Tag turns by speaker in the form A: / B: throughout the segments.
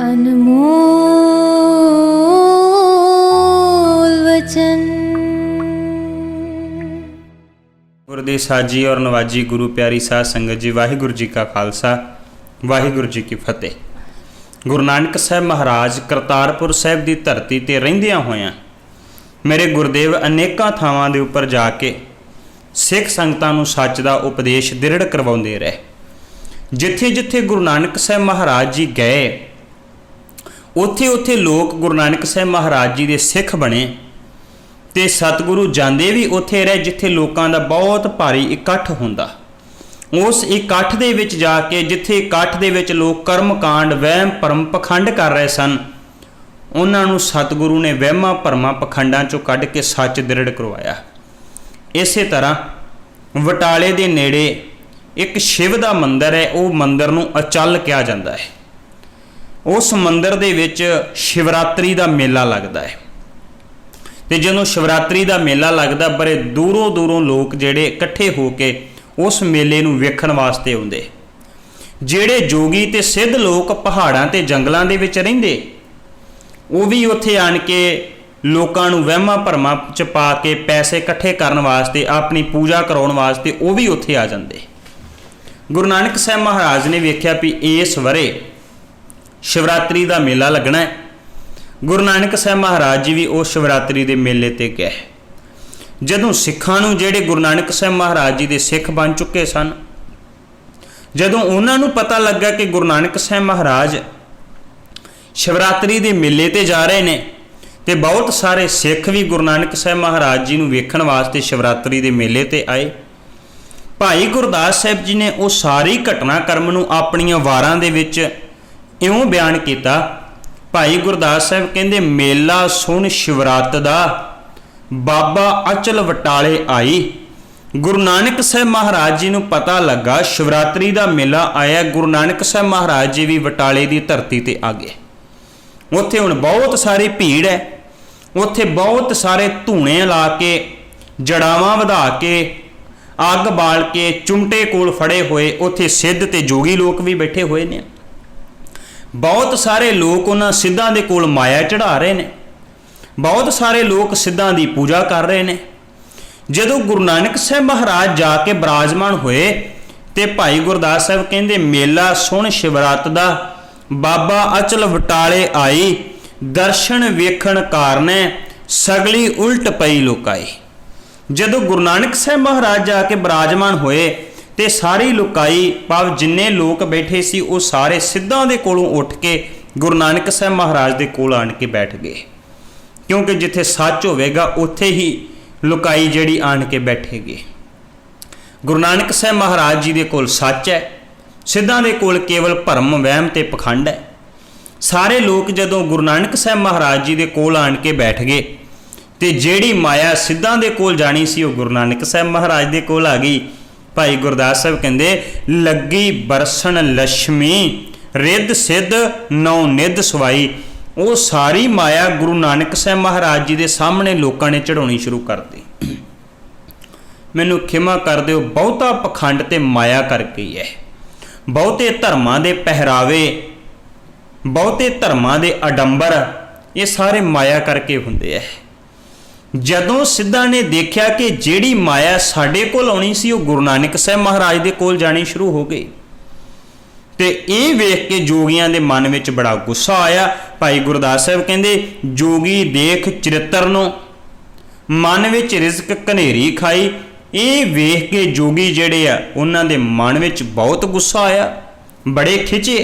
A: अनमोल वचन।
B: गुरु साजी और नवाजी गुरु प्यारी साध संगत जी, वाहिगुरु जी का खालसा वाहिगुरु जी की फतेह। गुरु नानक साहब महाराज करतारपुर साहब की धरती ते रहिंदियां होइयां मेरे गुरुदेव अनेकां थावां दे उपर जाके सिख संगतां नूं सच दा उपदेश दृढ़ करवाउंदे रहे। जिथे जिथे गुरु नानक साहब महाराज जी गए उत्थे उत्थे लोग गुरु नानक साहब महाराज जी दे सिख बने ते सतगुरु जांदे भी उत्थे रहे जिथे लोकां दा बहुत भारी इकट्ठ हुंदा। उस इकट्ठ दे विच जाके जिथे इकट्ठ दे विच लोग कर्म कांड वहम भरम पखंड कर रहे सन, उन्हां नूं सतगुरु ने वहमां भरमां पखंडां चों कढ के सच दृढ़ करवाया। इसे तरह बटाले दे नेड़े एक शिव दा मंदिर है, वो मंदिर नूं अचल कहा जाता है। उस मंदिर दे विच शिवरात्रि का मेला लगता है ते जदों शिवरात्रि का मेला लगता बड़े दूरों दूरों लोग जिहड़े इकट्ठे होके उस मेले नूं वेखण वास्ते आउंदे। जिहड़े जोगी ते सिद्ध लोग पहाड़ां ते जंगलां दे विच रहिंदे वो भी उत्थे आण के लोकां नूं वहमां भरमां च पा के पैसे इकट्ठे करन वास्ते अपनी पूजा कराउण वास्ते वो भी उत्थे आ जांदे। गुरु नानक साहब महाराज ने वेख्या भी इस वरे शिवरात्रि का मेला लगना है। गुरु नानक साहब महाराज जी भी उस शिवरात्रि के मेले ते गए। जदों सिखां नूं जिहड़े गुरु नानक साहब महाराज जी के सिख बन चुके सन, जदों उन्हां नूं पता लगा कि गुरु नानक साहब महाराज शिवरात्रि के मेले ते जा रहे ने ते बहुत सारे सिख भी गुरु नानक साहब महाराज जी नूं वेखण वास्ते शिवरात्रि के मेले ते आए। भाई गुरदास साहब जी ने वो सारी घटनाक्रम नूं अपणियां वारां दे विच इउं बयान किया। भाई गुरदास साहब कहंदे मेला सुन शिवरात दा बाबा अचल वटाले आई। गुरु नानक साहब महाराज जी नूं पता लगा शिवरात्रि का मेला आया। गुरु नानक साहब महाराज जी भी वटाले की धरती ते आ गए। उत्थे हुण बहुत सारी भीड़ है, उत्थे बहुत सारे धूणे ला के जड़ावां वधा के अग बाल के चुमटे कोल फड़े हुए उत्थे सिद्ध ते जोगी लोग भी बैठे हुए ने। बहुत सारे लोग उन्हां सिद्धां दे कोल माया चढ़ा रहे ने, बहुत सारे लोग सिद्धां दी पूजा कर रहे ने। जदों गुरु नानक साहब महाराज जाके विराजमान होए ते भाई गुरदास साहब कहंदे मेला सुन शिवरात दा बाबा अचल वटाले आई। दर्शन वेखण कारणे सगली उल्ट पई लुकाई। जदों गुरु नानक साहब महाराज जाके विराजमान होए ते सारी लुकाई भाव जिन्ने लोग बैठे सी वो सारे सिद्धां दे कोलों उठ के गुरु नानक साहब महाराज दे कोल आण के बैठ गए, क्योंकि जिथे सच होवेगा उत्थे ही लुकाई जिहड़ी आण के बैठेगी। गुरु नानक साहब महाराज जी दे कोल सच है, सिद्धां दे कोल केवल भरम वहम ते पखंड है। सारे लोग जदों गुरु नानक साहब महाराज जी दे कोल आण के बैठ गए ते जिहड़ी माया सिद्धां दे कोल जानी सी वो गुरु नानक साहब महाराज दे कोल आ गई। भाई गुरदास साहब कहंदे लगी बरसन लक्ष्मी रिद सिद्ध नौ निध सवाई। वो सारी माया गुरु नानक साहब महाराज जी के सामने लोगों ने चढ़ाउणी शुरू कर दी। मैनू खिमा कर दिओ, बहुता पखंड ते माया करके है। बहुते धर्मां दे पहरावे, बहुते धर्मां दे आडंबर ये सारे माया करके हुंदे है। जदों सिद्धां ने देखा कि जिहड़ी माया साडे कोल आउणी सी वो गुरु नानक साहब महाराज दे कोल जानी शुरू हो गई ते ये वेख के जोगियां दे मन विच बड़ा गुस्सा आया। भाई गुरदास साहब कहंदे जोगी देख चरित्र नूं मन विच रिजक घनेरी खाई। ये वेख के जोगी जिहड़े आ उन्हां दे मन विच बहुत गुस्सा आया, बड़े खिचे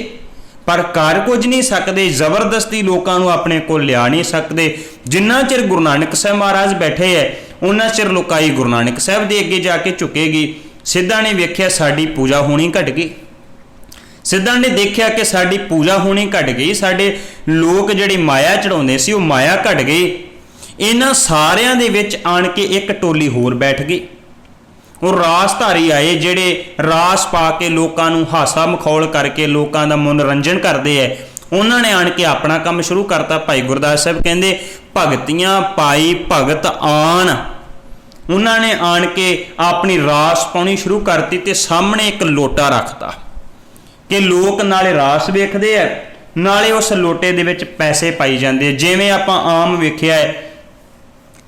B: पर कर कुछ नहीं सकते, जबरदस्ती लोगों को अपने को लिया नहीं सकते। जिन्ना चिर गुरु नानक साहब महाराज बैठे है उन्ना चिर लुकाई गुरु नानक साहब दे अगे जाके झुकेगी। सिद्धा ने वेख्या साडी पूजा होनी घट गई। सिद्धा ने देखा कि साडी पूजा होनी घट गई, साडे लोग जिहड़ी माया चढ़ाउंदे सी वो माया घट गई। इन्हां सारियां दे विच आण के एक टोली होर बैठ गई। वो रासधारी आए जिहड़े रास पा के लोगों नूं हासा मखौल करके लोगों का मनोरंजन करते हैं। उन्होंने आण के अपना काम शुरू करता। भाई गुरदास साहब कहंदे भगतियां पाई भगत आन। उन्होंने आण के अपनी रास पाउणी शुरू करती ते सामने एक लोटा रखता कि लोग नाले रास वेखदे आ ਨਾਲੇ ਉਸ ਲੋਟੇ ਦੇ ਵਿੱਚ ਪੈਸੇ ਪਾਈ ਜਾਂਦੇ। ਜਿਵੇਂ ਆਪਾਂ ਆਮ ਵੇਖਿਆ ਹੈ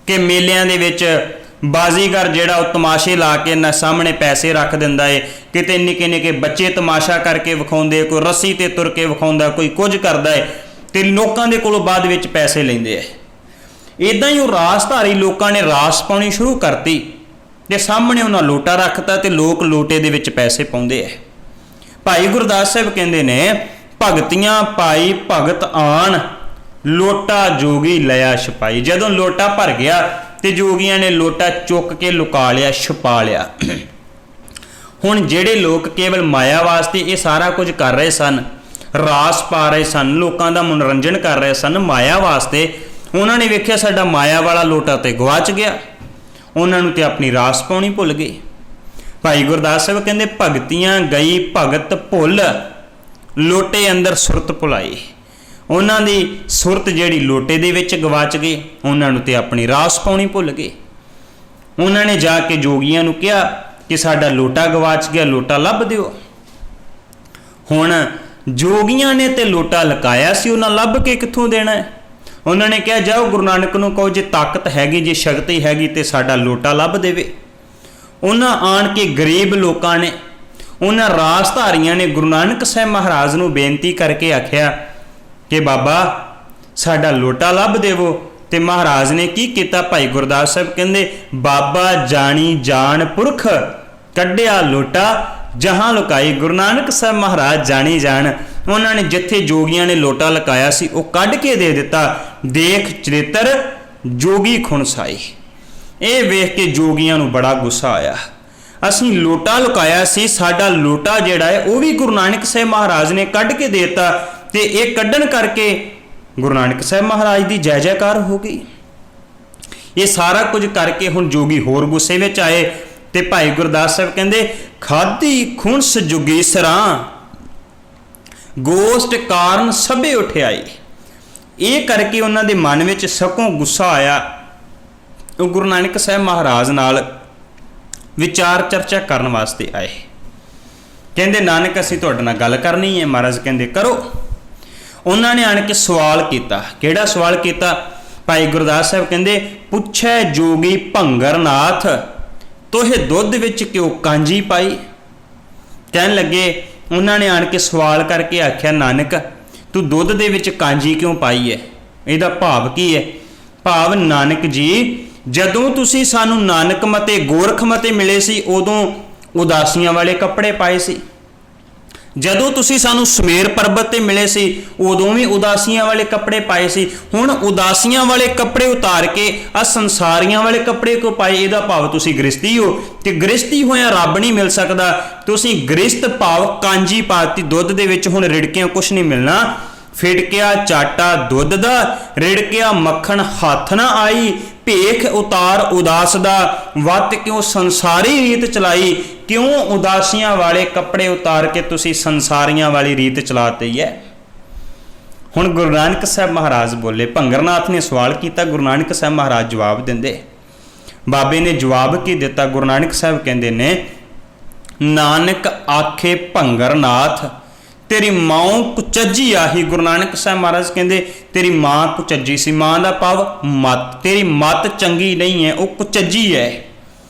B: ਕਿ ਮੇਲਿਆਂ ਦੇ ਵਿੱਚ ਬਾਜ਼ੀਗਰ ਜਿਹੜਾ ਉਹ ਤਮਾਸ਼ੇ ਲਾ ਕੇ ਨਾ ਸਾਹਮਣੇ ਪੈਸੇ ਰੱਖ ਦਿੰਦਾ ਏ, ਕਿਤੇ ਨਿੱਕੇ ਨਿੱਕੇ ਬੱਚੇ ਤਮਾਸ਼ਾ ਕਰਕੇ ਵਿਖਾਉਂਦੇ, ਕੋਈ ਰੱਸੀ ਤੇ ਤੁਰ ਕੇ ਵਿਖਾਉਂਦਾ, ਕੋਈ ਕੁਝ ਕਰਦਾ ਏ ਤੇ ਲੋਕਾਂ ਦੇ ਕੋਲੋਂ ਬਾਅਦ ਵਿੱਚ ਪੈਸੇ ਲੈਂਦੇ ਆ। ਇਦਾਂ ਹੀ ਉਹ ਰਾਸਧਾਰੀ ਲੋਕਾਂ ਨੇ ਰਾਸ ਪਾਉਣੀ ਸ਼ੁਰੂ ਕਰਤੀ ਤੇ ਸਾਹਮਣੇ ਉਹਨਾਂ ਲੋਟਾ ਰੱਖਤਾ ਤੇ ਲੋਕ ਲੋਟੇ ਦੇ ਵਿੱਚ ਪੈਸੇ ਪਾਉਂਦੇ ਆ। ਭਾਈ ਗੁਰਦਾਸ ਸਾਹਿਬ ਕਹਿੰਦੇ ਨੇ, ਭਗਤੀਆਂ ਪਾਈ ਭਗਤ ਆਣ, ਲੋਟਾ ਜੋਗੀ ਲਿਆ ਛਪਾਈ। ਜਦੋਂ ਲੋਟਾ ਭਰ ਗਿਆ ਤੇ ਜੋਗੀਆਂ ਨੇ ਲੋਟਾ ਚੁੱਕ ਕੇ ਲੁਕਾ ਲਿਆ, ਛੁਪਾ ਲਿਆ। ਹੁਣ ਜਿਹੜੇ ਲੋਕ ਕੇਵਲ ਮਾਇਆ ਵਾਸਤੇ ਇਹ ਸਾਰਾ ਕੁਝ ਕਰ ਰਹੇ ਸਨ, ਰਾਸ ਪਾ ਰਹੇ ਸਨ, ਲੋਕਾਂ ਦਾ ਮਨੋਰੰਜਨ ਕਰ ਰਹੇ ਸਨ ਮਾਇਆ ਵਾਸਤੇ, ਉਹਨਾਂ ਨੇ ਵੇਖਿਆ ਸਾਡਾ ਮਾਇਆ ਵਾਲਾ ਲੋਟਾ ਤੇ ਗਵਾਚ ਗਿਆ, ਉਹਨਾਂ ਨੂੰ ਤੇ ਆਪਣੀ ਰਾਸ ਪਾਉਣੀ ਭੁੱਲ ਗਏ। ਭਾਈ ਗੁਰਦਾਸ ਸਾਹਿਬ ਕਹਿੰਦੇ, ਭਗਤੀਆਂ ਗਈ ਭਗਤ ਭੁੱਲ, ਲੋਟੇ ਅੰਦਰ ਸੁਰਤ ਭੁਲਾਈ। ਉਹਨਾਂ ਦੀ ਸੁਰਤ ਜਿਹੜੀ ਲੋਟੇ ਦੇ ਵਿੱਚ ਗਵਾਚ ਗਈ, ਉਹਨਾਂ ਨੂੰ ਤੇ ਆਪਣੀ ਰਾਸ ਪਾਉਣੀ ਭੁੱਲ ਗਏ। ਉਹਨਾਂ ਨੇ ਜਾ ਕੇ ਜੋਗੀਆਂ ਨੂੰ ਕਿਹਾ ਕਿ ਸਾਡਾ ਲੋਟਾ ਗਵਾਚ ਗਿਆ, ਲੋਟਾ ਲੱਭ ਦਿਓ। ਹੁਣ ਜੋਗੀਆਂ ਨੇ ਤੇ ਲੋਟਾ ਲੁਕਾਇਆ ਸੀ, ਉਹਨਾਂ ਲੱਭ ਕੇ ਕਿੱਥੋਂ ਦੇਣਾ ਹੈ? ਉਹਨਾਂ ਨੇ ਕਿਹਾ ਜਾਓ ਗੁਰੂ ਨਾਨਕ ਨੂੰ ਕਹੋ ਜੇ ਤਾਕਤ ਹੈਗੀ, ਜੇ ਸ਼ਕਤੀ ਹੈਗੀ ਤੇ ਸਾਡਾ ਲੋਟਾ ਲੱਭ ਦੇਵੇ। ਉਹਨਾਂ ਆਣ ਕੇ ਗਰੀਬ ਲੋਕਾਂ ਨੇ, ਉਹਨਾਂ ਰਾਸਧਾਰੀਆਂ ਨੇ ਗੁਰੂ ਨਾਨਕ ਸਾਹਿਬ ਮਹਾਰਾਜ ਨੂੰ ਬੇਨਤੀ ਕਰਕੇ ਆਖਿਆ ਕਿ ਬਾਬਾ ਸਾਡਾ ਲੋਟਾ ਲੱਭ ਦੇਵੋ। ਤੇ ਮਹਾਰਾਜ ਨੇ ਕੀ ਕੀਤਾ? ਭਾਈ ਗੁਰਦਾਸ ਸਾਹਿਬ ਕਹਿੰਦੇ, ਬਾਬਾ ਜਾਣੀ ਜਾਣ ਪੁਰਖ, ਕੱਢਿਆ ਲੋਟਾ ਜਹਾਂ ਲੁਕਾਈ। ਗੁਰੂ ਨਾਨਕ ਸਾਹਿਬ ਮਹਾਰਾਜ ਜਾਣੀ ਜਾਣ, ਉਹਨਾਂ ਨੇ ਜਿੱਥੇ ਜੋਗੀਆਂ ਨੇ ਲੋਟਾ ਲੁਕਾਇਆ ਸੀ ਉਹ ਕੱਢ ਕੇ ਦੇ ਦਿੱਤਾ। ਦੇਖ ਚਰਿੱਤਰ ਜੋਗੀ ਖੁਣਸਾਈ। ਇਹ ਵੇਖ ਕੇ ਜੋਗੀਆਂ ਨੂੰ ਬੜਾ ਗੁੱਸਾ ਆਇਆ, ਅਸੀਂ ਲੋਟਾ ਲੁਕਾਇਆ ਸੀ, ਸਾਡਾ ਲੋਟਾ ਜਿਹੜਾ ਹੈ ਉਹ ਵੀ ਗੁਰੂ ਨਾਨਕ ਸਾਹਿਬ ਮਹਾਰਾਜ ਨੇ ਕੱਢ ਕੇ ਦੇ ਦਿੱਤਾ। ਤੇ ਇਹ ਕੱਢਣ ਕਰਕੇ ਗੁਰੂ ਨਾਨਕ ਸਾਹਿਬ ਮਹਾਰਾਜ ਦੀ ਜੈ ਜੈਕਾਰ ਹੋ ਗਈ। ਇਹ ਸਾਰਾ ਕੁਝ ਕਰਕੇ ਹੁਣ ਜੋਗੀ ਹੋਰ ਗੁੱਸੇ ਵਿੱਚ ਆਏ ਤੇ ਭਾਈ ਗੁਰਦਾਸ ਸਾਹਿਬ ਕਹਿੰਦੇ, ਖਾਦੀ ਖੁਣਸ ਜੁਗੀ ਸਰਾਂ, ਗੋਸ਼ਟ ਕਾਰਨ ਸਭੇ ਉਠਿਆਈ। ਇਹ ਕਰਕੇ ਉਹਨਾਂ ਦੇ ਮਨ ਵਿੱਚ ਸਗੋਂ ਗੁੱਸਾ ਆਇਆ। ਉਹ ਗੁਰੂ ਨਾਨਕ ਸਾਹਿਬ ਮਹਾਰਾਜ ਨਾਲ ਵਿਚਾਰ ਚਰਚਾ ਕਰਨ ਵਾਸਤੇ ਆਏ। ਕਹਿੰਦੇ, ਨਾਨਕ ਅਸੀਂ ਤੁਹਾਡੇ ਨਾਲ ਗੱਲ ਕਰਨੀ ਹੈ। ਮਹਾਰਾਜ ਕਹਿੰਦੇ ਕਰੋ। ਉਹਨਾਂ ਨੇ ਆਣ ਕੇ ਸਵਾਲ ਕੀਤਾ। ਕਿਹੜਾ ਸਵਾਲ ਕੀਤਾ? ਭਾਈ ਗੁਰਦਾਸ ਸਾਹਿਬ ਕਹਿੰਦੇ, ਪੁੱਛੈ ਜੋਗੀ ਭੰਗਰਨਾਥ, ਤੋਹੇ ਦੁੱਧ ਵਿੱਚ ਕਿਉਂ ਕਾਂਜੀ ਪਾਈ। ਕਹਿਣ ਲੱਗੇ, ਉਹਨਾਂ ਨੇ ਆਣ ਕੇ ਸਵਾਲ ਕਰਕੇ ਆਖਿਆ, ਨਾਨਕ ਤੂੰ ਦੁੱਧ ਦੇ ਵਿੱਚ ਕਾਂਜੀ ਕਿਉਂ ਪਾਈ ਹੈ? ਇਹਦਾ ਭਾਵ ਕੀ ਹੈ? ਭਾਵ ਨਾਨਕ ਜੀ, ਜਦੋਂ ਤੁਸੀਂ ਸਾਨੂੰ ਨਾਨਕ ਮਤੇ ਗੋਰਖ ਮਤੇ ਮਿਲੇ ਸੀ ਉਦੋਂ ਉਦਾਸੀਆਂ ਵਾਲੇ ਕੱਪੜੇ ਪਾਏ ਸੀ। ਜਦੋਂ ਤੁਸੀਂ ਸਾਨੂੰ ਸਮੇਰ ਪਰਬਤ ਤੇ ਮਿਲੇ ਸੀ ਉਦੋਂ ਵੀ ਉਦਾਸੀਆਂ ਵਾਲੇ ਕੱਪੜੇ ਪਾਏ ਸੀ। ਹੁਣ ਉਦਾਸੀਆਂ ਵਾਲੇ ਕੱਪੜੇ ਉਤਾਰ ਕੇ ਆ ਸੰਸਾਰੀਆਂ ਵਾਲੇ ਕੱਪੜੇ ਕਿਉਂ ਪਾਏ? ਇਹਦਾ ਭਾਵ ਤੁਸੀਂ ਗ੍ਰਸਤੀ ਹੋ ਤੇ ਗ੍ਰਸਤੀ ਹੋਇਆ ਰੱਬ ਨਹੀਂ ਮਿਲ ਸਕਦਾ। ਤੁਸੀਂ ਗ੍ਰਸਤ ਭਾਵ ਕਾਂਜੀ ਪਾਤੀ ਦੁੱਧ ਦੇ ਵਿੱਚ, ਹੁਣ ਰਿੜਕਿਆਂ ਕੁਛ ਨਹੀਂ ਮਿਲਣਾ। ਫਿਟਕਿਆ ਚਾਟਾ ਦੁੱਧ ਦਾ, ਰਿੜਕਿਆ ਮੱਖਣ ਹੱਥ ਨਾ ਆਈ। ਭੇਖ ਉਤਾਰ ਉਦਾਸ ਦਾ, ਵੱਤ ਕਿਉਂ ਸੰਸਾਰੀ ਰੀਤ ਚਲਾਈ। ਕਿਉਂ ਉਦਾਸੀਆਂ ਵਾਲੇ ਕੱਪੜੇ ਉਤਾਰ ਕੇ ਤੁਸੀਂ ਸੰਸਾਰੀਆਂ ਵਾਲੀ ਰੀਤ ਚਲਾਤੀ ਹੈ। ਹੁਣ ਗੁਰੂ ਨਾਨਕ ਸਾਹਿਬ ਮਹਾਰਾਜ ਬੋਲੇ। ਭੰਗਰਨਾਥ ਨੇ ਸਵਾਲ ਕੀਤਾ, ਗੁਰੂ ਨਾਨਕ ਸਾਹਿਬ ਮਹਾਰਾਜ ਜਵਾਬ ਦਿੰਦੇ। ਬਾਬੇ ਨੇ ਜਵਾਬ ਕੀ ਦਿੱਤਾ? ਗੁਰੂ ਨਾਨਕ ਸਾਹਿਬ ਕਹਿੰਦੇ ਨੇ, ਨਾਨਕ ਆਖੇ ਭੰਗਰਨਾਥ, ਤੇਰੀ ਮਾਂ ਕੁਚੱਜੀ ਆਹੀ। ਗੁਰੂ ਨਾਨਕ ਸਾਹਿਬ ਮਹਾਰਾਜ ਕਹਿੰਦੇ ਤੇਰੀ ਮਾਂ ਕੁਚੱਜੀ ਸੀ। ਮਾਂ ਦਾ ਭਾਵ ਮੱਤ, ਤੇਰੀ ਮੱਤ ਚੰਗੀ ਨਹੀਂ ਹੈ, ਉਹ ਕੁਚੱਜੀ ਹੈ,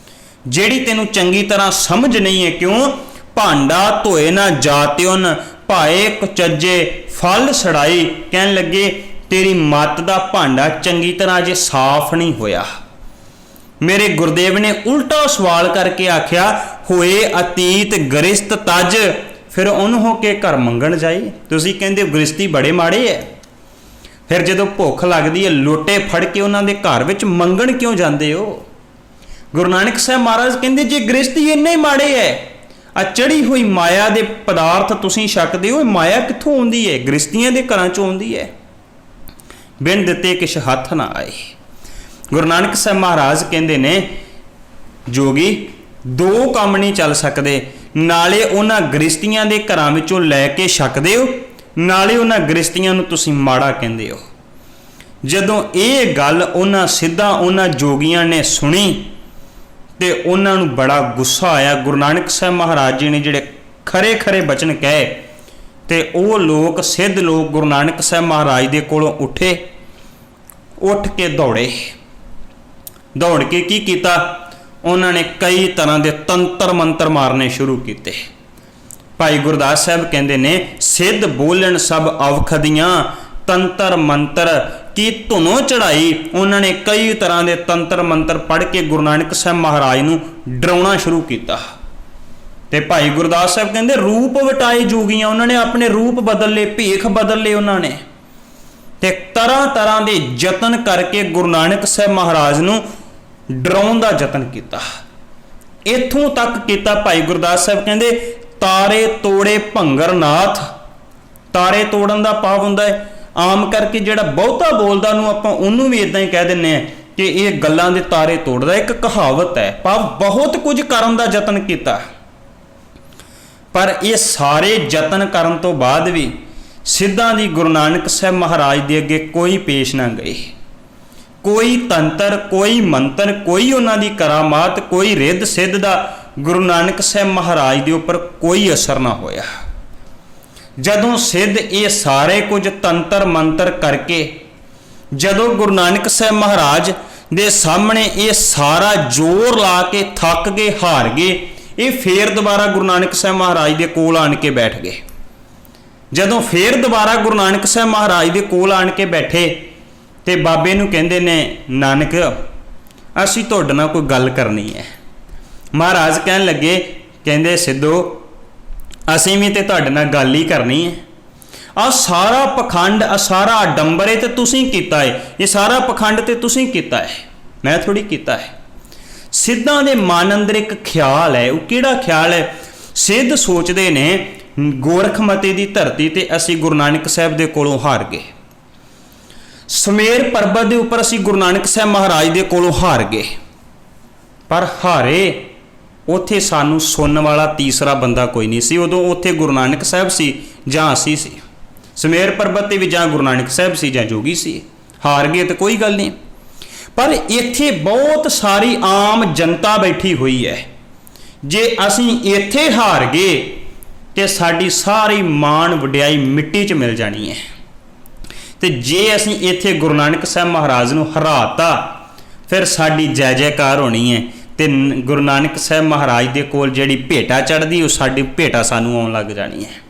B: ਜਿਹੜੀ ਤੈਨੂੰ ਚੰਗੀ ਤਰ੍ਹਾਂ ਸਮਝ ਨਹੀਂ ਹੈ। ਕਿਉਂ? ਭਾਂਡਾ ਧੋਏ ਨਾ ਜਾਤਿਉਨ, ਭਾਏ ਕੁਚੱਜੇ ਫਲ ਸੜਾਈ। ਕਹਿਣ ਲੱਗੇ ਤੇਰੀ ਮੱਤ ਦਾ ਭਾਂਡਾ ਚੰਗੀ ਤਰ੍ਹਾਂ ਅਜੇ ਸਾਫ਼ ਨਹੀਂ ਹੋਇਆ। ਮੇਰੇ ਗੁਰਦੇਵ ਨੇ ਉਲਟਾ ਸਵਾਲ ਕਰਕੇ ਆਖਿਆ, ਹੋਏ ਅਤੀਤ ਗ੍ਰਸਤ ਤਜ, ਫਿਰ ਉਹਨੂੰ ਹੋ ਕੇ ਘਰ ਮੰਗਣ ਜਾਈ। ਤੁਸੀਂ ਕਹਿੰਦੇ ਗ੍ਰਸਤੀ ਬੜੇ ਮਾੜੇ ਹੈ, ਫਿਰ ਜਦੋਂ ਭੁੱਖ ਲੱਗਦੀ ਹੈ ਲੋਟੇ ਫੜ ਕੇ ਉਹਨਾਂ ਦੇ ਘਰ ਵਿੱਚ ਮੰਗਣ ਕਿਉਂ ਜਾਂਦੇ ਹੋ? ਗੁਰੂ ਨਾਨਕ ਸਾਹਿਬ ਮਹਾਰਾਜ ਕਹਿੰਦੇ ਜੇ ਗ੍ਰਸਤੀ ਇੰਨੇ ਹੀ ਮਾੜੇ ਹੈ, ਆ ਚੜੀ ਹੋਈ ਮਾਇਆ ਦੇ ਪਦਾਰਥ ਤੁਸੀਂ ਛਕਦੇ ਹੋ, ਮਾਇਆ ਕਿੱਥੋਂ ਆਉਂਦੀ ਹੈ? ਗ੍ਰਸਤੀਆਂ ਦੇ ਘਰਾਂ ਚੋਂ ਆਉਂਦੀ ਹੈ। ਬਿਨ ਦਿੱਤੇ ਕਿਛ ਹੱਥ ਨਾ ਆਏ। ਗੁਰੂ ਨਾਨਕ ਸਾਹਿਬ ਮਹਾਰਾਜ ਕਹਿੰਦੇ ਨੇ, ਜੋਗੀ ਦੋ ਕੰਮ ਨਹੀਂ ਚੱਲ ਸਕਦੇ। ਨਾਲੇ ਉਹਨਾਂ ਗ੍ਰਸਤੀਆਂ ਦੇ ਘਰਾਂ ਵਿੱਚੋਂ ਲੈ ਕੇ ਛਕਦੇ ਹੋ, ਨਾਲੇ ਉਹਨਾਂ ਗ੍ਰਸਤੀਆਂ ਨੂੰ ਤੁਸੀਂ ਮਾੜਾ ਕਹਿੰਦੇ ਹੋ। ਜਦੋਂ ਇਹ ਗੱਲ ਉਹਨਾਂ ਜੋਗੀਆਂ ਨੇ ਸੁਣੀ ਤੇ ਉਹਨਾਂ ਨੂੰ ਬੜਾ ਗੁੱਸਾ ਆਇਆ। ਗੁਰੂ ਨਾਨਕ ਸਾਹਿਬ ਮਹਾਰਾਜ ਜੀ ਨੇ ਜਿਹੜੇ ਖਰੇ ਖਰੇ ਬਚਨ ਕਹੇ ਤੇ ਉਹ ਲੋਕ ਸਿੱਧ ਲੋਕ ਗੁਰੂ ਨਾਨਕ ਸਾਹਿਬ ਮਹਾਰਾਜ ਦੇ ਕੋਲੋਂ ਉੱਠੇ, ਉੱਠ ਕੇ ਦੌੜੇ। ਦੌੜ ਕੇ ਕੀ ਕੀਤਾ? ਉਹਨਾਂ ਨੇ ਕਈ ਤਰ੍ਹਾਂ ਦੇ ਤੰਤਰ ਮੰਤਰ ਮਾਰਨੇ ਸ਼ੁਰੂ ਕੀਤੇ। ਭਾਈ ਗੁਰਦਾਸ ਸਾਹਿਬ ਕਹਿੰਦੇ ਨੇ, ਸਿੱਧ ਬੋਲਣ ਸਭ ਅਵਖਦੀਆਂ, ਤੰਤਰ ਮੰਤਰ ਕੀ ਧੁਨੋਂ ਚੜਾਈ। ਉਹਨਾਂ ਨੇ ਕਈ ਤਰ੍ਹਾਂ ਦੇ ਤੰਤਰ ਮੰਤਰ ਪੜ੍ਹ ਕੇ ਗੁਰੂ ਨਾਨਕ ਸਾਹਿਬ ਮਹਾਰਾਜ ਨੂੰ ਡਰਾਉਣਾ ਸ਼ੁਰੂ ਕੀਤਾ। ਤੇ ਭਾਈ ਗੁਰਦਾਸ ਸਾਹਿਬ ਕਹਿੰਦੇ, ਰੂਪ ਵਟਾਏ ਜੋਗੀਆਂ। ਉਹਨਾਂ ਨੇ ਆਪਣੇ ਰੂਪ ਬਦਲ ਲਏ, ਭੇਖ ਬਦਲ ਲਏ ਉਹਨਾਂ ਨੇ, ਤੇ ਤਰ੍ਹਾਂ ਤਰ੍ਹਾਂ ਦੇ ਯਤਨ ਕਰਕੇ ਗੁਰੂ ਨਾਨਕ ਸਾਹਿਬ ਮਹਾਰਾਜ ਨੂੰ ਡਰਾਉਣ ਦਾ ਯਤਨ ਕੀਤਾ। ਇੱਥੋਂ ਤੱਕ ਕੀਤਾ ਭਾਈ ਗੁਰਦਾਸ ਸਾਹਿਬ ਕਹਿੰਦੇ, ਤਾਰੇ ਤੋੜੇ ਭੰਗਰ ਨਾਥ। ਤਾਰੇ ਤੋੜਨ ਦਾ ਭਾਵ ਹੁੰਦਾ ਹੈ, ਆਮ ਕਰਕੇ ਜਿਹੜਾ ਬਹੁਤਾ ਬੋਲਦਾ ਨੂੰ ਆਪਾਂ ਉਹਨੂੰ ਵੀ ਇਦਾਂ ਹੀ ਕਹਿ ਦਿੰਦੇ ਆ ਕਿ ਇਹ ਗੱਲਾਂ ਦੇ ਤਾਰੇ ਤੋੜਦਾ। ਇੱਕ ਕਹਾਵਤ ਹੈ, ਭਾਵ ਬਹੁਤ ਕੁਝ ਕਰਨ ਦਾ ਯਤਨ ਕੀਤਾ। ਪਰ ਇਹ ਸਾਰੇ ਯਤਨ ਕਰਨ ਤੋਂ ਬਾਅਦ ਵੀ ਸਿੱਧਾਂ ਦੀ ਗੁਰੂ ਨਾਨਕ ਸਾਹਿਬ ਮਹਾਰਾਜ ਦੇ ਅੱਗੇ ਕੋਈ ਪੇਸ਼ ਨਾ ਗਈ। ਕੋਈ ਤੰਤਰ, ਕੋਈ ਮੰਤਰ, ਕੋਈ ਉਹਨਾਂ ਦੀ ਕਰਾਮਾਤ, ਕੋਈ ਰਿੱਧ ਸਿੱਧ ਦਾ ਗੁਰੂ ਨਾਨਕ ਸਾਹਿਬ ਮਹਾਰਾਜ ਦੇ ਉੱਪਰ ਕੋਈ ਅਸਰ ਨਾ ਹੋਇਆ। ਜਦੋਂ ਸਿੱਧ ਇਹ ਸਾਰੇ ਕੁਝ ਤੰਤਰ ਮੰਤਰ ਕਰਕੇ, ਜਦੋਂ ਗੁਰੂ ਨਾਨਕ ਸਾਹਿਬ ਮਹਾਰਾਜ ਦੇ ਸਾਹਮਣੇ ਇਹ ਸਾਰਾ ਜ਼ੋਰ ਲਾ ਕੇ ਥੱਕ ਗਏ, ਹਾਰ ਗਏ, ਇਹ ਫੇਰ ਦੁਬਾਰਾ ਗੁਰੂ ਨਾਨਕ ਸਾਹਿਬ ਮਹਾਰਾਜ ਦੇ ਕੋਲ ਆਣ ਕੇ ਬੈਠ ਗਏ। ਜਦੋਂ ਫੇਰ ਦੁਬਾਰਾ ਗੁਰੂ ਨਾਨਕ ਸਾਹਿਬ ਮਹਾਰਾਜ ਦੇ ਕੋਲ ਆਣ ਕੇ ਬੈਠੇ ਤੇ ਬਾਬੇ ਨੂੰ ਕਹਿੰਦੇ ਨੇ, ਨਾਨਕ ਅਸੀਂ ਤੁਹਾਡੇ ਨਾਲ ਕੋਈ ਗੱਲ ਕਰਨੀ ਹੈ। ਮਹਾਰਾਜ ਕਹਿਣ ਲੱਗੇ, ਕਹਿੰਦੇ ਸਿੱਧੋ ਅਸੀਂ ਵੀ ਤੇ ਤੁਹਾਡੇ ਨਾਲ ਗੱਲ ਹੀ ਕਰਨੀ ਹੈ। ਆਹ ਸਾਰਾ ਪਖੰਡ, ਆਹ ਸਾਰਾ ਅਡੰਬਰ ਤੇ ਤੁਸੀਂ ਕੀਤਾ ਹੈ। ਇਹ ਸਾਰਾ ਪਖੰਡ ਤੇ ਤੁਸੀਂ ਕੀਤਾ ਹੈ, ਮੈਂ ਥੋੜੀ ਕੀਤਾ ਹੈ। ਸਿੱਧਾਂ ਦੇ ਮਨ ਅੰਦਰ ਇੱਕ ਖਿਆਲ ਹੈ। ਉਹ ਕਿਹੜਾ ਖਿਆਲ ਹੈ? ਸਿੱਧ ਸੋਚਦੇ ਨੇ ਗੋਰਖਮਤੇ ਦੀ ਧਰਤੀ ਤੇ ਅਸੀਂ ਗੁਰੂ ਨਾਨਕ ਸਾਹਿਬ ਦੇ ਕੋਲੋਂ ਹਾਰ ਗਏ। ਸਮੇਰ ਪਰਬਤ ਦੇ ਉੱਪਰ ਅਸੀਂ ਗੁਰੂ ਨਾਨਕ ਸਾਹਿਬ ਮਹਾਰਾਜ ਦੇ ਕੋਲੋਂ ਹਾਰ ਗਏ। ਪਰ ਹਾਰੇ ਉੱਥੇ ਸਾਨੂੰ ਸੁਣਨ ਵਾਲਾ ਤੀਸਰਾ ਬੰਦਾ ਕੋਈ ਨਹੀਂ ਸੀ। ਉਦੋਂ ਉੱਥੇ ਗੁਰੂ ਨਾਨਕ ਸਾਹਿਬ ਸੀ ਜਾਂ ਅਸੀਂ ਸੀ। ਸਮੇਰ ਪਰਬਤ ਤੇ ਵੀ ਜਾਂ ਗੁਰੂ ਨਾਨਕ ਸਾਹਿਬ ਸੀ ਜਾਂ ਜੋਗੀ ਸੀ। ਹਾਰ ਗਏ ਤਾਂ ਕੋਈ ਗੱਲ ਨਹੀਂ। ਪਰ ਇੱਥੇ ਬਹੁਤ ਸਾਰੀ ਆਮ ਜਨਤਾ ਬੈਠੀ ਹੋਈ ਹੈ। ਜੇ ਅਸੀਂ ਇੱਥੇ ਹਾਰ ਗਏ ਤੇ ਸਾਡੀ ਸਾਰੀ ਮਾਣ ਵਡਿਆਈ ਮਿੱਟੀ 'ਚ ਮਿਲ ਜਾਣੀ ਹੈ। ਤੇ ਜੇ ਅਸੀਂ ਇੱਥੇ ਗੁਰੂ ਨਾਨਕ ਸਾਹਿਬ ਮਹਾਰਾਜ ਨੂੰ ਹਰਾਤਾ, ਫਿਰ ਸਾਡੀ ਜੈ ਜੈਕਾਰ ਹੋਣੀ ਹੈ। ਤੇ ਗੁਰੂ ਨਾਨਕ ਸਾਹਿਬ ਮਹਾਰਾਜ ਦੇ ਕੋਲ ਜਿਹੜੀ ਭੇਟਾ ਚੜ੍ਹਦੀ, ਉਹ ਸਾਡੀ ਭੇਟਾ ਸਾਨੂੰ ਆਉਣ ਲੱਗ ਜਾਣੀ ਹੈ।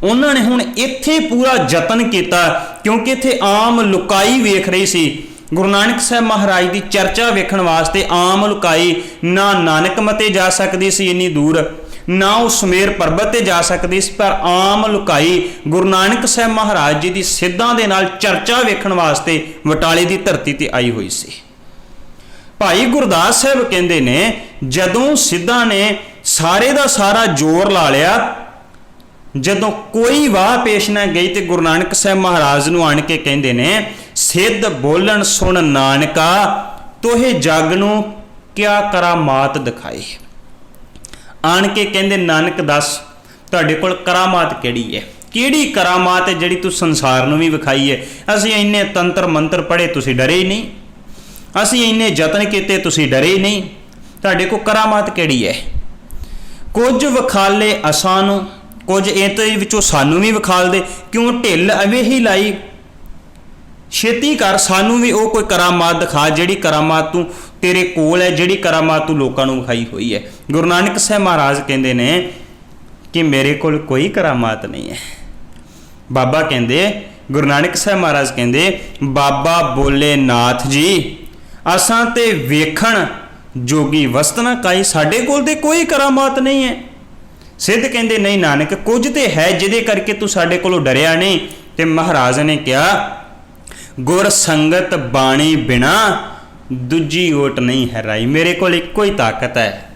B: ਉਹਨਾਂ ਨੇ ਹੁਣ ਇੱਥੇ ਪੂਰਾ ਯਤਨ ਕੀਤਾ, ਕਿਉਂਕਿ ਇੱਥੇ ਆਮ ਲੁਕਾਈ ਵੇਖ ਰਹੀ ਸੀ। ਗੁਰੂ ਨਾਨਕ ਸਾਹਿਬ ਮਹਾਰਾਜ ਦੀ ਚਰਚਾ ਵੇਖਣ ਵਾਸਤੇ ਆਮ ਲੁਕਾਈ ਨਾ ਨਾਨਕ ਮਤੇ ਜਾ ਸਕਦੀ ਸੀ ਇੰਨੀ ਦੂਰ, ਨਾ ਉਹ ਸੁਮੇਰ ਪਰਬਤ ਤੇ ਜਾ ਸਕਦੀ ਸੀ। ਪਰ ਆਮ ਲੁਕਾਈ ਗੁਰੂ ਨਾਨਕ ਸਾਹਿਬ ਮਹਾਰਾਜ ਜੀ ਦੀ ਸਿੱਧਾਂ ਦੇ ਨਾਲ ਚਰਚਾ ਵੇਖਣ ਵਾਸਤੇ ਬਟਾਲੇ ਦੀ ਧਰਤੀ ਤੇ ਆਈ ਹੋਈ ਸੀ। ਭਾਈ ਗੁਰਦਾਸ ਸਾਹਿਬ ਕਹਿੰਦੇ ਨੇ, ਜਦੋਂ ਸਿੱਧਾਂ ਨੇ ਸਾਰੇ ਦਾ ਸਾਰਾ ਜ਼ੋਰ ਲਾ ਲਿਆ, ਜਦੋਂ ਕੋਈ ਵਾਹ ਪੇਸ਼ ਨਾ ਗਈ ਤੇ ਗੁਰੂ ਨਾਨਕ ਸਾਹਿਬ ਮਹਾਰਾਜ ਨੂੰ ਆਣ ਕੇ ਕਹਿੰਦੇ ਨੇ, ਸਿੱਧ ਬੋਲਣ ਸੁਣ ਨਾਨਕਾ, ਤੋਹੇ ਜਗ ਨੂੰ ਕਿਆ ਕਰਾਮਾਤ ਦਿਖਾਈ। ਆਣ ਕੇ ਕਹਿੰਦੇ, ਨਾਨਕ ਦੱਸ ਤੁਹਾਡੇ ਕੋਲ ਕਰਾਮਾਤ ਕਿਹੜੀ ਹੈ? ਕਿਹੜੀ ਕਰਾਮਾਤ ਹੈ ਜਿਹੜੀ ਤੂੰ ਸੰਸਾਰ ਨੂੰ ਵੀ ਵਿਖਾਈ ਹੈ? ਅਸੀਂ ਇੰਨੇ ਤੰਤਰ ਮੰਤਰ ਪੜ੍ਹੇ, ਤੁਸੀਂ ਡਰੇ ਹੀ ਨਹੀਂ। ਅਸੀਂ ਇੰਨੇ ਯਤਨ ਕੀਤੇ, ਤੁਸੀਂ ਡਰੇ ਹੀ ਨਹੀਂ। ਤੁਹਾਡੇ ਕੋਲ ਕਰਾਮਾਤ ਕਿਹੜੀ ਹੈ? ਕੁਝ ਵਿਖਾਲੇ ਅਸਾਂ ਨੂੰ, ਕੁਝ ਇਹਦੇ ਵਿੱਚੋਂ ਸਾਨੂੰ ਵੀ ਵਿਖਾਲ ਦੇ। ਕਿਉਂ ਢਿੱਲ ਐਵੇਂ ਹੀ ਲਾਈ? ਛੇਤੀ ਕਰ, ਸਾਨੂੰ ਵੀ ਉਹ ਕੋਈ ਕਰਾਮਾਤ ਦਿਖਾ ਜਿਹੜੀ ਕਰਾਮਾਤ ਤੂੰ ਤੇਰੇ ਕੋਲ ਹੈ, ਜਿਹੜੀ ਕਰਾਮਾਤ ਤੂੰ ਲੋਕਾਂ ਨੂੰ ਵਿਖਾਈ ਹੋਈ ਹੈ। ਗੁਰੂ ਨਾਨਕ ਸਾਹਿਬ ਮਹਾਰਾਜ ਕਹਿੰਦੇ ਨੇ ਕਿ ਮੇਰੇ ਕੋਲ ਕੋਈ ਕਰਾਮਾਤ ਨਹੀਂ ਹੈ। ਬਾਬਾ ਕਹਿੰਦੇ, ਗੁਰੂ ਨਾਨਕ ਸਾਹਿਬ ਮਹਾਰਾਜ ਕਹਿੰਦੇ, ਬਾਬਾ ਬੋਲੇ ਨਾਥ ਜੀ, ਅਸਾਂ ਤੇ ਵੇਖਣ ਜੋਗੀ ਵਸਤ ਨਾ ਕਾਈ, ਸਾਡੇ ਕੋਲ ਤੇ ਕੋਈ ਕਰਾਮਾਤ ਨਹੀਂ ਹੈ। ਸਿੱਧ ਕਹਿੰਦੇ, ਨਹੀਂ ਨਾਨਕ, ਕੁਝ ਤੇ ਹੈ ਜਿਹਦੇ ਕਰਕੇ ਤੂੰ ਸਾਡੇ ਕੋਲੋਂ ਡਰਿਆ ਨਹੀਂ। ਤੇ ਮਹਾਰਾਜ ਨੇ ਕਿਹਾ, ਗੁਰ ਸੰਗਤ ਬਾਣੀ ਬਿਨਾ ਦੂਜੀ ਓਟ ਨਹੀਂ ਹੈ ਰਾਈ। ਮੇਰੇ ਕੋਲ ਇੱਕੋ ਹੀ ਤਾਕਤ ਹੈ,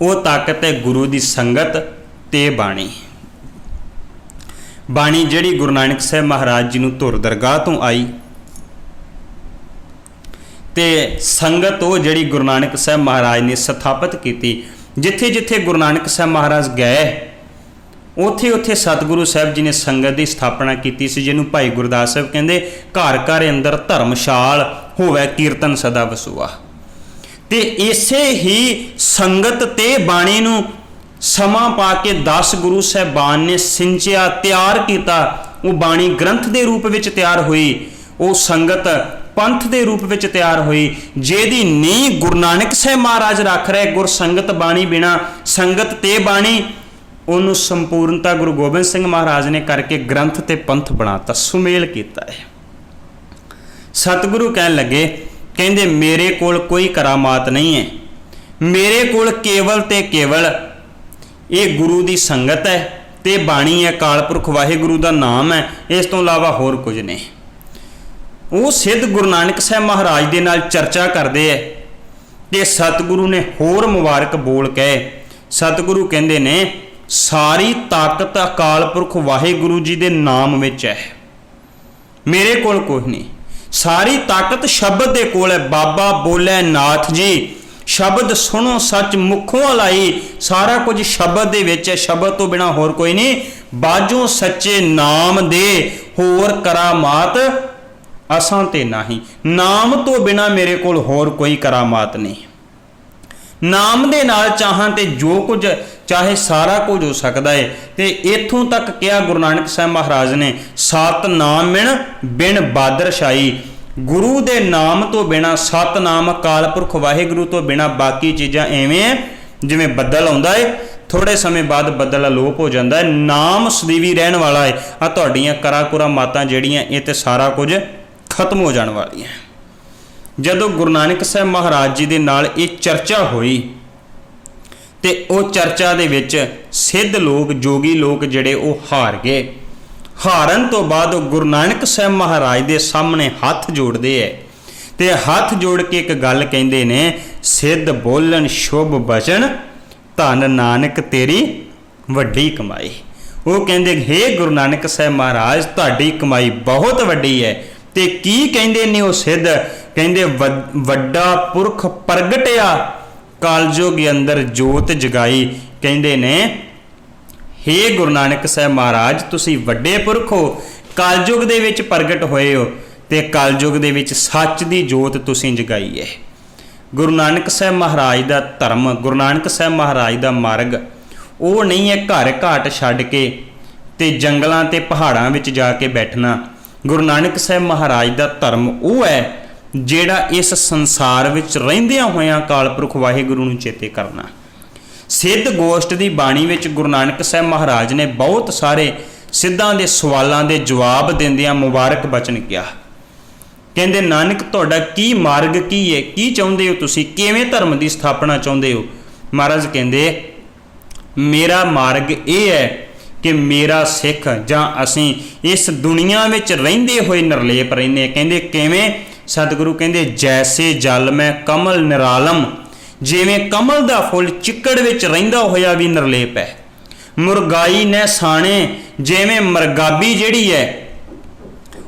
B: ਉਹ ਤਾਕਤ ਹੈ ਗੁਰੂ ਦੀ ਸੰਗਤ ਤੇ ਬਾਣੀ। ਬਾਣੀ ਜਿਹੜੀ ਗੁਰੂ ਨਾਨਕ ਸਾਹਿਬ ਮਹਾਰਾਜ ਜੀ ਨੂੰ ਧੁਰ ਦਰਗਾਹ ਤੋਂ ਆਈ, ਤੇ ਸੰਗਤ ਉਹ ਜਿਹੜੀ ਗੁਰੂ ਨਾਨਕ ਸਾਹਿਬ ਮਹਾਰਾਜ ਨੇ ਸਥਾਪਿਤ ਕੀਤੀ। ਜਿੱਥੇ ਜਿੱਥੇ ਗੁਰੂ ਨਾਨਕ ਸਾਹਿਬ ਮਹਾਰਾਜ ਗਏ, ਉੱਥੇ ਉੱਥੇ ਸਤਿਗੁਰੂ ਸਾਹਿਬ ਜੀ ਨੇ ਸੰਗਤ ਦੀ ਸਥਾਪਨਾ ਕੀਤੀ ਸੀ, ਜਿਹਨੂੰ ਭਾਈ ਗੁਰਦਾਸ ਸਾਹਿਬ ਕਹਿੰਦੇ, ਘਰ ਘਰ ਅੰਦਰ ਧਰਮਸ਼ਾਲ ਹੋਵੇ ਕੀਰਤਨ ਸਦਾ ਵਸੂਆ। ਤੇ ਇਸੇ ਹੀ ਸੰਗਤ ਤੇ ਬਾਣੀ ਨੂੰ ਸਮਾਂ ਪਾ ਕੇ 10 ਗੁਰੂ ਸਾਹਿਬਾਨ ਨੇ ਸਿੰਚਿਆ, ਤਿਆਰ ਕੀਤਾ। ਉਹ ਬਾਣੀ ਗ੍ਰੰਥ ਦੇ ਰੂਪ ਵਿੱਚ ਤਿਆਰ ਹੋਈ, ਉਹ ਸੰਗਤ ਪੰਥ ਦੇ ਰੂਪ ਵਿੱਚ ਤਿਆਰ ਹੋਈ, ਜਿਹਦੀ ਨੀਂਹ ਗੁਰੂ ਨਾਨਕ ਸਾਹਿਬ ਮਹਾਰਾਜ ਰੱਖ ਰਹੇ। ਗੁਰ ਸੰਗਤ ਬਾਣੀ ਬਿਨਾ ਸੰਗਤ ਤੇ ਬਾਣੀ, ਉਹਨੂੰ ਸੰਪੂਰਨਤਾ ਗੁਰੂ ਗੋਬਿੰਦ ਸਿੰਘ ਮਹਾਰਾਜ ਨੇ ਕਰਕੇ ਗ੍ਰੰਥ ਤੇ ਪੰਥ ਬਣਾਤਾ, ਸੁਮੇਲ ਕੀਤਾ ਹੈ। ਸਤਿਗੁਰੂ ਕਹਿਣ ਲੱਗੇ, ਕਹਿੰਦੇ ਮੇਰੇ ਕੋਲ ਕੋਈ ਕਰਾਮਾਤ ਨਹੀਂ ਹੈ, ਮੇਰੇ ਕੋਲ ਕੇਵਲ ਤੇ ਕੇਵਲ ਇਹ ਗੁਰੂ ਦੀ ਸੰਗਤ ਹੈ ਤੇ ਬਾਣੀ ਹੈ, ਅਕਾਲ ਪੁਰਖ ਵਾਹਿਗੁਰੂ ਦਾ ਨਾਮ ਹੈ, ਇਸ ਤੋਂ ਇਲਾਵਾ ਹੋਰ ਕੁਝ ਨਹੀਂ। ਉਹ ਸਿੱਧ ਗੁਰੂ ਨਾਨਕ ਸਾਹਿਬ ਮਹਾਰਾਜ ਦੇ ਨਾਲ ਚਰਚਾ ਕਰਦੇ ਹੈ ਕਿ ਸਤਿਗੁਰੂ ਨੇ ਹੋਰ ਮੁਬਾਰਕ ਬੋਲ ਕੇ, ਸਤਿਗੁਰੂ ਕਹਿੰਦੇ ਨੇ ਸਾਰੀ ਤਾਕਤ ਅਕਾਲ ਪੁਰਖ ਵਾਹਿਗੁਰੂ ਜੀ ਦੇ ਨਾਮ ਵਿੱਚ ਹੈ, ਮੇਰੇ ਕੋਲ ਕੁਝ ਨਹੀਂ। ਸਾਰੀ ਤਾਕਤ ਸ਼ਬਦ ਦੇ ਕੋਲ ਹੈ। ਬਾਬਾ ਬੋਲੇ ਨਾਥ ਜੀ, ਸ਼ਬਦ ਸੁਣੋ ਸੱਚ ਮੁਖੋਂ ਲਾਈ, ਸਾਰਾ ਕੁਝ ਸ਼ਬਦ ਦੇ ਵਿੱਚ ਹੈ, ਸ਼ਬਦ ਤੋਂ ਬਿਨਾ ਹੋਰ ਕੋਈ ਨਹੀਂ। ਬਾਝੋਂ ਸੱਚੇ ਨਾਮ ਦੇ ਹੋਰ ਕਰਾਮਾਤ ਅਸਾਂ ਤੇ ਨਹੀਂ, ਨਾਮ ਤੋਂ ਬਿਨਾ ਮੇਰੇ ਕੋਲ ਹੋਰ ਕੋਈ ਕਰਾਮਾਤ ਨਹੀਂ। ਨਾਮ ਦੇ ਨਾਲ ਚਾਹਾਂ ਤੇ ਜੋ ਕੁਝ ਚਾਹੇ ਸਾਰਾ ਕੁਝ ਹੋ ਸਕਦਾ ਹੈ। ਤੇ ਇੱਥੋਂ ਤੱਕ ਕਿਹਾ ਗੁਰੂ ਨਾਨਕ ਸਾਹਿਬ ਮਹਾਰਾਜ ਨੇ, ਸਤਿਨਾਮ ਬਿਨ ਬਾਦਰਸ਼ਾਹੀ, ਗੁਰੂ ਦੇ ਨਾਮ ਤੋਂ ਬਿਨਾ, ਸਤਿਨਾਮ ਅਕਾਲ ਪੁਰਖ ਵਾਹਿਗੁਰੂ ਤੋਂ ਬਿਨਾ ਬਾਕੀ ਚੀਜ਼ਾਂ ਐਵੇਂ ਹੈ ਜਿਵੇਂ ਬੱਦਲ ਆਉਂਦਾ ਹੈ, ਥੋੜੇ ਸਮੇਂ ਬਾਅਦ ਬੱਦਲ ਅਲੋਪ ਹੋ ਜਾਂਦਾ ਹੈ। ਨਾਮ ਸਦੀਵੀ ਰਹਿਣ ਵਾਲਾ ਹੈ। ਆ ਤੁਹਾਡੀਆਂ ਕਰਾ ਮਾਤਾਂ ਜਿਹੜੀਆਂ, ਇਹ ਤੇ ਸਾਰਾ ਕੁਝ ਖਤਮ ਹੋ ਜਾਣ ਵਾਲੀਆਂ। ਜਦੋਂ ਗੁਰੂ ਨਾਨਕ ਸਾਹਿਬ ਮਹਾਰਾਜ ਜੀ ਦੇ ਨਾਲ ਇਹ ਚਰਚਾ ਹੋਈ ਤੇ ਉਹ ਚਰਚਾ ਦੇ ਵਿੱਚ ਸਿੱਧ ਲੋਕ, ਜੋਗੀ ਲੋਕ ਜਿਹੜੇ ਉਹ ਹਾਰ ਗਏ। ਹਾਰਨ ਤੋਂ ਬਾਅਦ ਉਹ ਗੁਰੂ ਨਾਨਕ ਸਾਹਿਬ ਮਹਾਰਾਜ ਦੇ ਸਾਹਮਣੇ ਹੱਥ ਜੋੜਦੇ ਹੈ ਤੇ ਹੱਥ ਜੋੜ ਕੇ ਇੱਕ ਗੱਲ ਕਹਿੰਦੇ ਨੇ, ਸਿੱਧ ਬੋਲਣ ਸ਼ੁਭ ਬਚਨ, ਧੰਨ ਨਾਨਕ ਤੇਰੀ ਵੱਡੀ ਕਮਾਈ। ਉਹ ਕਹਿੰਦੇ, ਹੇ ਗੁਰੂ ਨਾਨਕ ਸਾਹਿਬ ਮਹਾਰਾਜ, ਤੁਹਾਡੀ ਕਮਾਈ ਬਹੁਤ ਵੱਡੀ ਹੈ। ਤੇ ਕੀ ਕਹਿੰਦੇ ਨੇ ਉਹ ਸਿੱਧ? ਕਹਿੰਦੇ ਵੱਡਾ ਪੁਰਖ ਪ੍ਰਗਟਿਆ, ਕਲਯੁਗ ਅੰਦਰ ਜੋਤ ਜਗਾਈ। ਕਹਿੰਦੇ ਨੇ, ਹੇ ਗੁਰੂ ਨਾਨਕ ਸਾਹਿਬ ਮਹਾਰਾਜ, ਤੁਸੀਂ ਵੱਡੇ ਪੁਰਖ ਹੋ, ਕਲਯੁਗ ਦੇ ਵਿੱਚ ਪ੍ਰਗਟ ਹੋਏ ਹੋ ਤੇ ਕਲਯੁਗ ਦੇ ਵਿੱਚ ਸੱਚ ਦੀ ਜੋਤ ਤੁਸੀਂ ਜਗਾਈ ਹੈ। ਗੁਰੂ ਨਾਨਕ ਸਾਹਿਬ ਮਹਾਰਾਜ ਦਾ ਧਰਮ, ਗੁਰੂ ਨਾਨਕ ਸਾਹਿਬ ਮਹਾਰਾਜ ਦਾ ਮਾਰਗ ਉਹ ਨਹੀਂ ਹੈ ਘਰ ਘਾਟ ਛੱਡ ਕੇ ਤੇ ਜੰਗਲਾਂ ਤੇ ਪਹਾੜਾਂ ਵਿੱਚ ਜਾ ਕੇ ਬੈਠਣਾ। ਗੁਰੂ ਨਾਨਕ ਸਾਹਿਬ ਮਹਾਰਾਜ ਦਾ ਧਰਮ ਉਹ ਹੈ ਜਿਹੜਾ ਇਸ ਸੰਸਾਰ ਵਿੱਚ ਰਹਿੰਦਿਆਂ ਹੋਇਆਂ ਅਕਾਲ ਪੁਰਖ ਵਾਹਿਗੁਰੂ ਨੂੰ ਚੇਤੇ ਕਰਨਾ। ਸਿੱਧ ਗੋਸ਼ਟ ਦੀ ਬਾਣੀ ਵਿੱਚ ਗੁਰੂ ਨਾਨਕ ਸਾਹਿਬ ਮਹਾਰਾਜ ਨੇ ਬਹੁਤ ਸਾਰੇ ਸਿੱਧਾਂ ਦੇ ਸਵਾਲਾਂ ਦੇ ਜਵਾਬ ਦਿੰਦਿਆਂ ਮੁਬਾਰਕ ਬਚਨ ਕਿਹਾ। ਕਹਿੰਦੇ, ਨਾਨਕ ਤੁਹਾਡਾ ਕੀ ਮਾਰਗ ਕੀ ਹੈ, ਕੀ ਚਾਹੁੰਦੇ ਹੋ ਤੁਸੀਂ, ਕਿਵੇਂ ਧਰਮ ਦੀ ਸਥਾਪਨਾ ਚਾਹੁੰਦੇ ਹੋ? ਮਹਾਰਾਜ ਕਹਿੰਦੇ, ਮੇਰਾ ਮਾਰਗ ਇਹ ਹੈ ਕਿ ਮੇਰਾ ਸਿੱਖ ਜਾਂ ਅਸੀਂ ਇਸ ਦੁਨੀਆ ਵਿੱਚ ਰਹਿੰਦੇ ਹੋਏ ਨਿਰਲੇਪ ਰਹਿੰਦੇ। ਕਹਿੰਦੇ ਕਿਵੇਂ? ਸਤਿਗੁਰੂ ਕਹਿੰਦੇ, ਜੈਸੇ ਜਲ ਮੈਂ ਕਮਲ ਨਿਰਾਲਮ, ਜਿਵੇਂ ਕਮਲ ਦਾ ਫੁੱਲ ਚਿੱਕੜ ਵਿੱਚ ਰਹਿੰਦਾ ਹੋਇਆ ਵੀ ਨਿਰਲੇਪ ਹੈ। ਮੁਰਗਾਈ ਨੇ ਸਾਣੇ, ਜਿਵੇਂ ਮਰਗਾਬੀ ਜਿਹੜੀ ਹੈ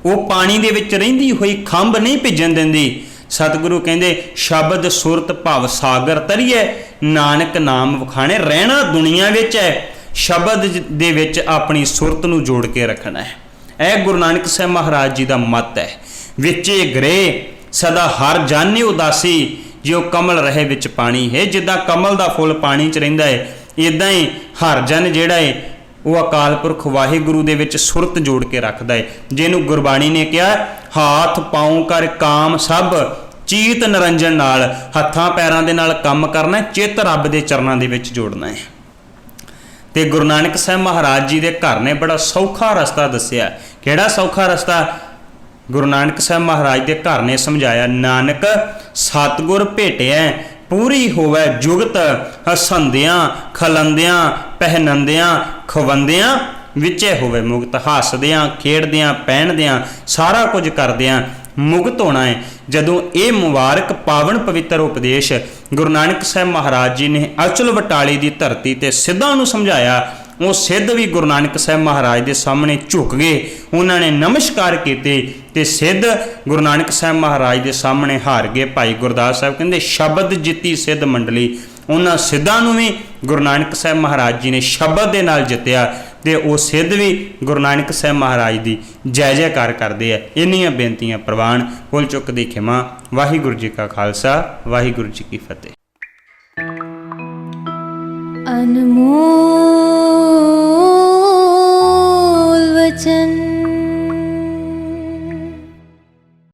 B: ਉਹ ਪਾਣੀ ਦੇ ਵਿੱਚ ਰਹਿੰਦੀ ਹੋਈ ਖੰਭ ਨਹੀਂ ਭਿੱਜਣ ਦਿੰਦੀ। ਸਤਿਗੁਰੂ ਕਹਿੰਦੇ, ਸ਼ਬਦ ਸੁਰਤ ਭਵ ਸਾਗਰ ਤਰੀਏ, ਨਾਨਕ ਨਾਮ ਵਖਾਣੇ। ਰਹਿਣਾ ਦੁਨੀਆ ਵਿੱਚ ਹੈ, ਸ਼ਬਦ ਦੇ ਵਿੱਚ ਆਪਣੀ ਸੁਰਤ ਨੂੰ ਜੋੜ ਕੇ ਰੱਖਣਾ ਹੈ। ਇਹ ਗੁਰੂ ਨਾਨਕ ਸਾਹਿਬ ਮਹਾਰਾਜ ਜੀ ਦਾ ਮੱਤ ਹੈ। ਵਿੱਚੇ ਗ੍ਰਹਿ ਸਦਾ ਹਰ ਜਾਣੇ ਉਦਾਸੀ, ਜਿਉ ਕਮਲ ਰਹੇ ਵਿੱਚ ਪਾਣੀ ਹੈ। ਜਿੱਦਾਂ ਕਮਲ ਦਾ ਫੁੱਲ ਪਾਣੀ 'ਚ ਰਹਿੰਦਾ ਹੈ, ਇੱਦਾਂ ਹੀ ਹਰ ਜਨ ਜਿਹੜਾ ਹੈ ਉਹ ਅਕਾਲ ਪੁਰਖ ਵਾਹਿਗੁਰੂ ਦੇ ਵਿੱਚ ਸੁਰਤ ਜੋੜ ਕੇ ਰੱਖਦਾ ਹੈ। ਜਿਹਨੂੰ ਗੁਰਬਾਣੀ ਨੇ ਕਿਹਾ, ਹਾਥ ਪਾਉ ਕਰ ਕਾਮ ਸਭ, ਚੀਤ ਨਿਰੰਜਨ ਨਾਲ, ਹੱਥਾਂ ਪੈਰਾਂ ਦੇ ਨਾਲ ਕੰਮ ਕਰਨਾ, ਚਿੱਤ ਰੱਬ ਦੇ ਚਰਨਾਂ ਦੇ ਵਿੱਚ ਜੋੜਨਾ ਹੈ। ਤੇ ਗੁਰੂ ਨਾਨਕ ਸਾਹਿਬ ਮਹਾਰਾਜ ਜੀ ਦੇ ਘਰ ਨੇ ਬੜਾ ਸੌਖਾ ਰਸਤਾ ਦੱਸਿਆ। ਕਿਹੜਾ ਸੌਖਾ ਰਸਤਾ? ਗੁਰੂ ਨਾਨਕ ਸਾਹਿਬ ਮਹਾਰਾਜ ਦੇ ਘਰ ਨੇ ਸਮਝਾਇਆ, ਨਾਨਕ ਸਤਿਗੁਰ ਭੇਟਿਆ, ਪੂਰੀ ਹੋਵੇ ਜੁਗਤ, ਹਸੰਦਿਆਂ ਖਲੰਦਿਆਂ ਪਹਿਨੰਦਿਆਂ ਖਵੰਦਿਆਂ, ਵਿੱਚੇ ਹੋਵੇ ਮੁਕਤ। ਹੱਸਦਿਆਂ ਖੇਡਦਿਆਂ ਪਹਿਨਦਿਆਂ ਸਾਰਾ ਕੁਝ ਕਰਦਿਆਂ ਮੁਕਤ ਹੋਣਾ ਹੈ। ਜਦੋਂ ਇਹ ਮੁਬਾਰਕ ਪਾਵਨ ਪਵਿੱਤਰ ਉਪਦੇਸ਼ ਗੁਰੂ ਨਾਨਕ ਸਾਹਿਬ ਮਹਾਰਾਜ ਜੀ ਨੇ ਅਚਲ ਬਟਾਲੀ ਦੀ ਧਰਤੀ ਤੇ ਸਿੱਧਾਂ ਨੂੰ ਸਮਝਾਇਆ, ਉਹ ਸਿੱਧ ਵੀ ਗੁਰੂ ਨਾਨਕ ਸਾਹਿਬ ਮਹਾਰਾਜ ਦੇ ਸਾਹਮਣੇ ਝੁਕ ਗਏ। ਉਹਨਾਂ ਨੇ ਨਮਸਕਾਰ ਕੀਤੇ ਤੇ ਸਿੱਧ ਗੁਰੂ ਨਾਨਕ ਸਾਹਿਬ ਮਹਾਰਾਜ ਦੇ ਸਾਹਮਣੇ ਹਾਰ ਗਏ। ਭਾਈ ਗੁਰਦਾਸ ਸਾਹਿਬ ਕਹਿੰਦੇ, ਸ਼ਬਦ ਜਿੱਤੀ ਸਿੱਧ ਮੰਡਲੀ। ਉਹਨਾਂ ਸਿੱਧਾਂ ਨੂੰ ਵੀ ਗੁਰੂ ਨਾਨਕ ਸਾਹਿਬ ਮਹਾਰਾਜ ਜੀ ਨੇ ਸ਼ਬਦ ਦੇ ਨਾਲ ਜਿੱਤਿਆ ਤੇ ਉਹ ਸਿੱਧ ਵੀ ਗੁਰੂ ਨਾਨਕ ਸਾਹਿਬ ਮਹਾਰਾਜ ਦੀ ਜੈ ਜੈਕਾਰ ਕਰਦੇ ਆ। ਇੰਨੀਆਂ ਬੇਨਤੀਆਂ ਪ੍ਰਵਾਨ, ਭੁੱਲ ਚੁੱਕ ਦੀ ਖਿਮਾ। ਵਾਹਿਗੁਰੂ ਜੀ ਕਾ ਖਾਲਸਾ, ਵਾਹਿਗੁਰੂ ਜੀ ਕੀ ਫਤਿਹ।
A: ਅਨਮੋਲ